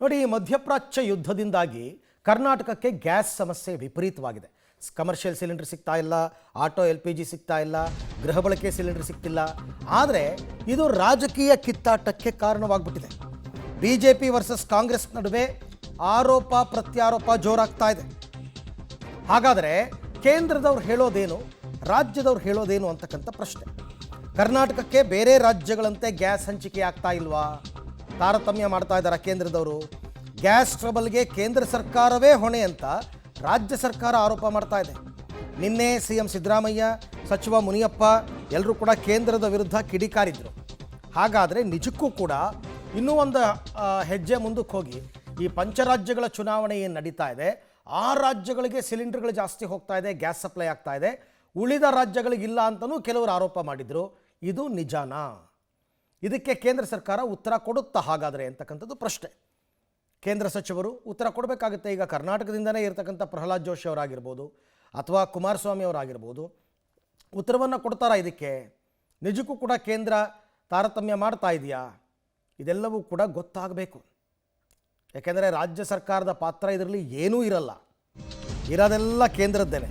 ನೋಡಿ, ಈ ಮಧ್ಯಪ್ರಾಚ್ಯ ಯುದ್ಧದಿಂದಾಗಿ ಕರ್ನಾಟಕಕ್ಕೆ ಗ್ಯಾಸ್ ಸಮಸ್ಯೆ ವಿಪರೀತವಾಗಿದೆ. ಕಮರ್ಷಿಯಲ್ ಸಿಲಿಂಡರ್ ಸಿಗ್ತಾ ಇಲ್ಲ, ಆಟೋ LPG ಸಿಗ್ತಾ ಇಲ್ಲ, ಗೃಹ ಬಳಕೆ ಸಿಲಿಂಡರ್ ಸಿಗ್ತಿಲ್ಲ. ಆದರೆ ಇದು ರಾಜಕೀಯ ಕಿತ್ತಾಟಕ್ಕೆ ಕಾರಣವಾಗ್ಬಿಟ್ಟಿದೆ. BJP ವರ್ಸಸ್ ಕಾಂಗ್ರೆಸ್ ನಡುವೆ ಆರೋಪ ಪ್ರತ್ಯಾರೋಪ ಜೋರಾಗ್ತಾ ಇದೆ. ಹಾಗಾದರೆ ಕೇಂದ್ರದವ್ರು ಹೇಳೋದೇನು, ರಾಜ್ಯದವ್ರು ಹೇಳೋದೇನು ಅಂತಕ್ಕಂಥ ಪ್ರಶ್ನೆ. ಕರ್ನಾಟಕಕ್ಕೆ ಬೇರೆ ರಾಜ್ಯಗಳಂತೆ ಗ್ಯಾಸ್ ಹಂಚಿಕೆ ಆಗ್ತಾ ಇಲ್ವಾ? ತಾರತಮ್ಯ ಮಾಡ್ತಾ ಇದ್ದಾರೆ ಕೇಂದ್ರದವರು. ಗ್ಯಾಸ್ ಟ್ರಬಲ್ಗೆ ಕೇಂದ್ರ ಸರ್ಕಾರವೇ ಹೊಣೆ ಅಂತ ರಾಜ್ಯ ಸರ್ಕಾರ ಆರೋಪ ಮಾಡ್ತಾ ಇದೆ. ನಿನ್ನೆ CM ಸಿದ್ದರಾಮಯ್ಯ, ಸಚಿವ ಮುನಿಯಪ್ಪ ಎಲ್ಲರೂ ಕೂಡ ಕೇಂದ್ರದ ವಿರುದ್ಧ ಕಿಡಿಕಾರಿದ್ರು. ಹಾಗಾದರೆ ನಿಜಕ್ಕೂ ಕೂಡ ಇನ್ನೂ ಒಂದು ಹೆಜ್ಜೆ ಮುಂದಕ್ಕೆ ಹೋಗಿ ಈ ಪಂಚರಾಜ್ಯಗಳ ಚುನಾವಣೆ ಏನು ನಡೀತಾ ಇದೆ, ಆ ರಾಜ್ಯಗಳಿಗೆ ಸಿಲಿಂಡರ್ಗಳು ಜಾಸ್ತಿ ಹೋಗ್ತಾ ಇದೆ, ಗ್ಯಾಸ್ ಸಪ್ಲೈ ಆಗ್ತಾ ಇದೆ, ಉಳಿದ ರಾಜ್ಯಗಳಿಗಿಲ್ಲ ಅಂತಲೂ ಕೆಲವರು ಆರೋಪ ಮಾಡಿದರು. ಇದು ನಿಜಾನಾ? ಇದಕ್ಕೆ ಕೇಂದ್ರ ಸರ್ಕಾರ ಉತ್ತರ ಕೊಡುತ್ತಾ ಹಾಗಾದರೆ ಅಂತಕ್ಕಂಥದ್ದು ಪ್ರಶ್ನೆ. ಕೇಂದ್ರ ಸಚಿವರು ಉತ್ತರ ಕೊಡಬೇಕಾಗುತ್ತೆ. ಈಗ ಕರ್ನಾಟಕದಿಂದಲೇ ಇರತಕ್ಕಂಥ ಪ್ರಹ್ಲಾದ್ ಜೋಶಿ ಅವರಾಗಿರ್ಬೋದು ಅಥವಾ ಕುಮಾರಸ್ವಾಮಿ ಅವರಾಗಿರ್ಬೋದು, ಉತ್ತರವನ್ನು ಕೊಡ್ತಾರಾ ಇದಕ್ಕೆ? ನಿಜಕ್ಕೂ ಕೂಡ ಕೇಂದ್ರ ತಾರತಮ್ಯ ಮಾಡ್ತಾ ಇದೆಯಾ? ಇದೆಲ್ಲವೂ ಕೂಡ ಗೊತ್ತಾಗಬೇಕು. ಯಾಕೆಂದರೆ ರಾಜ್ಯ ಸರ್ಕಾರದ ಪಾತ್ರ ಇದರಲ್ಲಿ ಏನೂ ಇರಲ್ಲ, ಇರೋದೆಲ್ಲ ಕೇಂದ್ರದ್ದೇನೆ.